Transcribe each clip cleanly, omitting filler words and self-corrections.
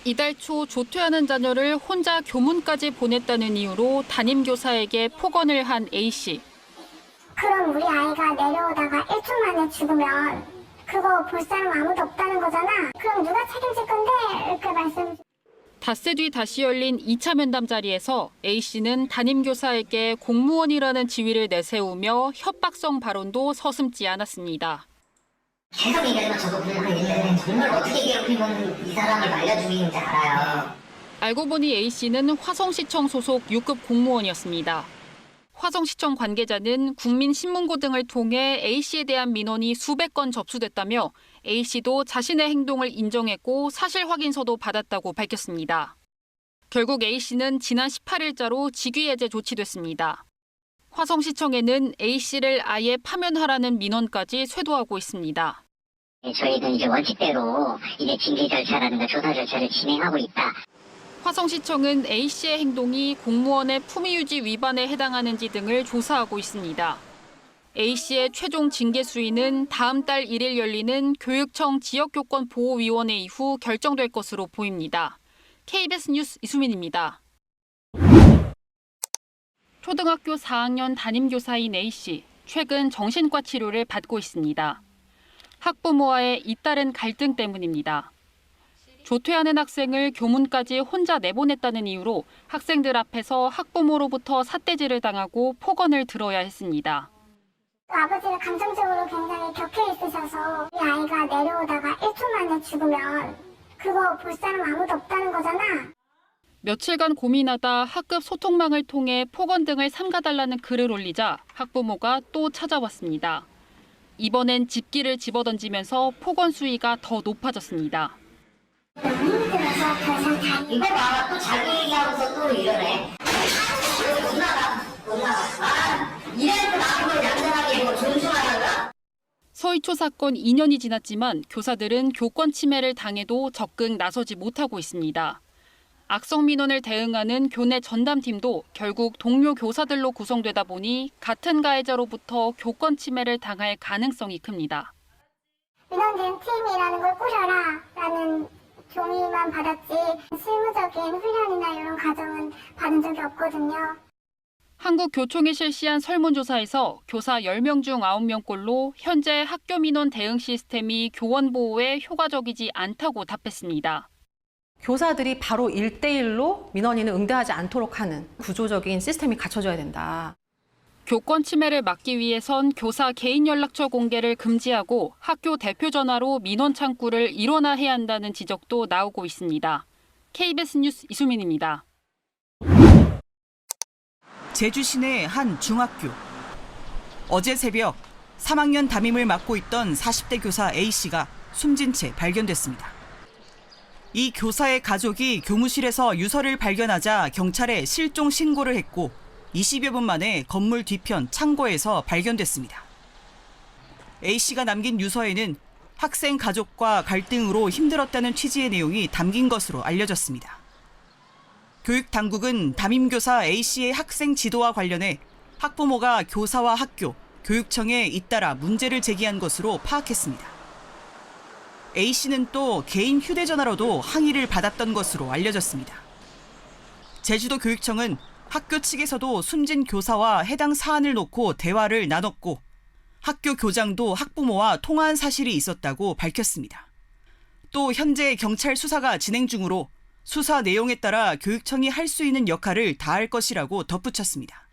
이달 초 조퇴하는 자녀를 혼자 교문까지 보냈다는 이유로 담임교사에게 폭언을 한 A씨. 그럼 우리 아이가 내려오다가 1초 만에 죽으면 그거 볼 사람 아무도 없다는 거잖아. 그럼 누가 책임질 건데? 이렇게 말씀. 닷새 뒤 다시 열린 2차 면담 자리에서 A씨는 담임교사에게 공무원이라는 지위를 내세우며 협박성 발언도 서슴지 않았습니다. 계속 얘기하지만 저도 그냥 정말 어떻게 괴롭히면 이 사람을 말려 죽이는지 알아요. 알고 보니 A씨는 화성시청 소속 6급 공무원이었습니다. 화성시청 관계자는 국민신문고 등을 통해 A씨에 대한 민원이 수백 건 접수됐다며 A씨도 자신의 행동을 인정했고 사실 확인서도 받았다고 밝혔습니다. 결국 A씨는 지난 18일자로 직위해제 조치됐습니다. 화성시청에는 A씨를 아예 파면하라는 민원까지 쇄도하고 있습니다. 저희는 이제 원칙대로 이제 징계 절차라든가 조사 절차를 진행하고 있다. 화성시청은 A씨의 행동이 공무원의 품위유지 위반에 해당하는지 등을 조사하고 있습니다. A씨의 최종 징계 수위는 다음 달 1일 열리는 교육청 지역교권보호위원회 이후 결정될 것으로 보입니다. KBS 뉴스 이수민입니다. 초등학교 4학년 담임교사인 A씨, 최근 정신과 치료를 받고 있습니다. 학부모와의 잇따른 갈등 때문입니다. 조퇴하는 학생을 교문까지 혼자 내보냈다는 이유로 학생들 앞에서 학부모로부터 삿대질을 당하고 폭언을 들어야 했습니다. 아버지가 감정적으로 굉장히 격해 있으셔서 우리 아이가 내려오다가 1초 만에 죽으면 그거 볼 사람 아무도 없다는 거잖아. 며칠간 고민하다 학급 소통망을 통해 폭언 등을 삼가달라는 글을 올리자 학부모가 또 찾아왔습니다. 이번엔 집기를 집어던지면서 폭언 수위가 더 높아졌습니다. 너무 힘들어서 더 이상 다니. 이거 봐봐, 또 자기 얘기하면서 또 이러네. 못 나가. 이래놓고 나보고 얌전하게 뭐 존중하는가? 서희초 사건 2년이 지났지만 교사들은 교권 침해를 당해도 적극 나서지 못하고 있습니다. 악성 민원을 대응하는 교내 전담팀도 결국 동료 교사들로 구성되다 보니 같은 가해자로부터 교권 침해를 당할 가능성이 큽니다. 민원진 팀이라는 걸 꾸려라 라는 종이만 받았지 실무적인 훈련이나 이런 과정은 받은 적이 없거든요. 한국교총이 실시한 설문조사에서 교사 10명 중 9명꼴로 현재 학교 민원 대응 시스템이 교원 보호에 효과적이지 않다고 답했습니다. 교사들이 바로 1대1로 민원인을 응대하지 않도록 하는 구조적인 시스템이 갖춰져야 된다. 교권 침해를 막기 위해선 교사 개인 연락처 공개를 금지하고 학교 대표 전화로 민원 창구를 일원화해야 한다는 지적도 나오고 있습니다. KBS 뉴스 이수민입니다. 제주 시내 한 중학교. 어제 새벽 3학년 담임을 맡고 있던 40대 교사 A씨가 숨진 채 발견됐습니다. 이 교사의 가족이 교무실에서 유서를 발견하자 경찰에 실종 신고를 했고 20여 분 만에 건물 뒤편 창고에서 발견됐습니다. A씨가 남긴 유서에는 학생 가족과 갈등으로 힘들었다는 취지의 내용이 담긴 것으로 알려졌습니다. 교육당국은 담임교사 A씨의 학생 지도와 관련해 학부모가 교사와 학교, 교육청에 잇따라 문제를 제기한 것으로 파악했습니다. A씨는 또 개인 휴대전화로도 항의를 받았던 것으로 알려졌습니다. 제주도 교육청은 학교 측에서도 숨진 교사와 해당 사안을 놓고 대화를 나눴고 학교 교장도 학부모와 통화한 사실이 있었다고 밝혔습니다. 또 현재 경찰 수사가 진행 중으로 수사 내용에 따라 교육청이 할 수 있는 역할을 다할 것이라고 덧붙였습니다.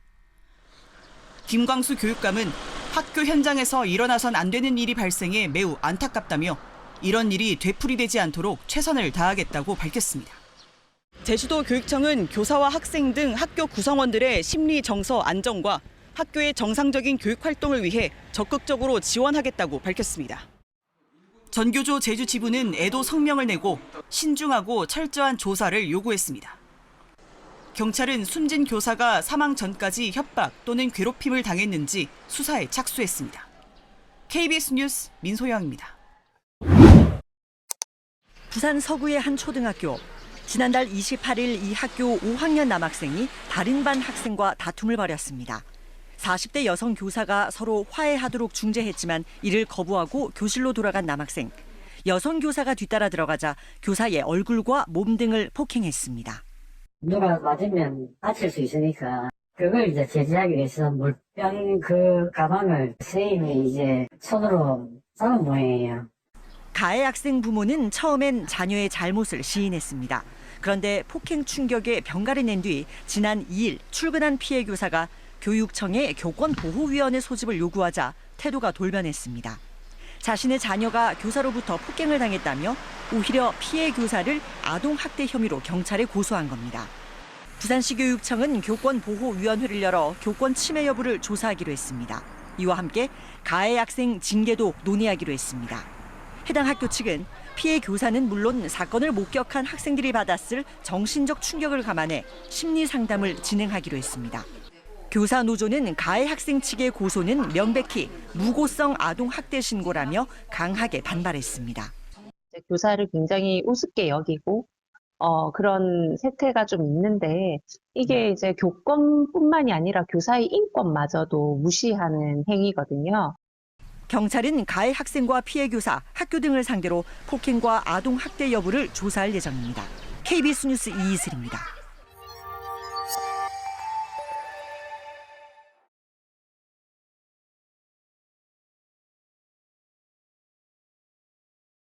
김광수 교육감은 학교 현장에서 일어나선 안 되는 일이 발생해 매우 안타깝다며 이런 일이 되풀이되지 않도록 최선을 다하겠다고 밝혔습니다. 제주도 교육청은 교사와 학생 등 학교 구성원들의 심리 정서 안정과 학교의 정상적인 교육 활동을 위해 적극적으로 지원하겠다고 밝혔습니다. 전교조 제주 지부는 애도 성명을 내고 신중하고 철저한 조사를 요구했습니다. 경찰은 숨진 교사가 사망 전까지 협박 또는 괴롭힘을 당했는지 수사에 착수했습니다. KBS 뉴스 민소영입니다. 부산 서구의 한 초등학교. 지난달 28일 이 학교 5학년 남학생이 다른 반 학생과 다툼을 벌였습니다. 40대 여성 교사가 서로 화해하도록 중재했지만 이를 거부하고 교실로 돌아간 남학생. 여성 교사가 뒤따라 들어가자 교사의 얼굴과 몸 등을 폭행했습니다. 누가 맞으면 다칠 수 있으니까 그걸 이제 제지하기 위해서 물병 그 가방을 선생님이 이제 손으로 잡은 모양이에요. 가해 학생 부모는 처음엔 자녀의 잘못을 시인했습니다. 그런데 폭행 충격에 병가를 낸 뒤 지난 2일 출근한 피해 교사가 교육청에 교권보호위원회 소집을 요구하자 태도가 돌변했습니다. 자신의 자녀가 교사로부터 폭행을 당했다며 오히려 피해 교사를 아동학대 혐의로 경찰에 고소한 겁니다. 부산시 교육청은 교권보호위원회를 열어 교권 침해 여부를 조사하기로 했습니다. 이와 함께 가해 학생 징계도 논의하기로 했습니다. 해당 학교 측은 피해 교사는 물론 사건을 목격한 학생들이 받았을 정신적 충격을 감안해 심리 상담을 진행하기로 했습니다. 교사 노조는 가해 학생 측의 고소는 명백히 무고성 아동 학대 신고라며 강하게 반발했습니다. 교사를 굉장히 우습게 여기고 그런 세태가 좀 있는데 이게 이제 교권뿐만이 아니라 교사의 인권마저도 무시하는 행위거든요. 경찰은 가해 학생과 피해 교사, 학교 등을 상대로 폭행과 아동 학대 여부를 조사할 예정입니다. KBS 뉴스 이이슬입니다.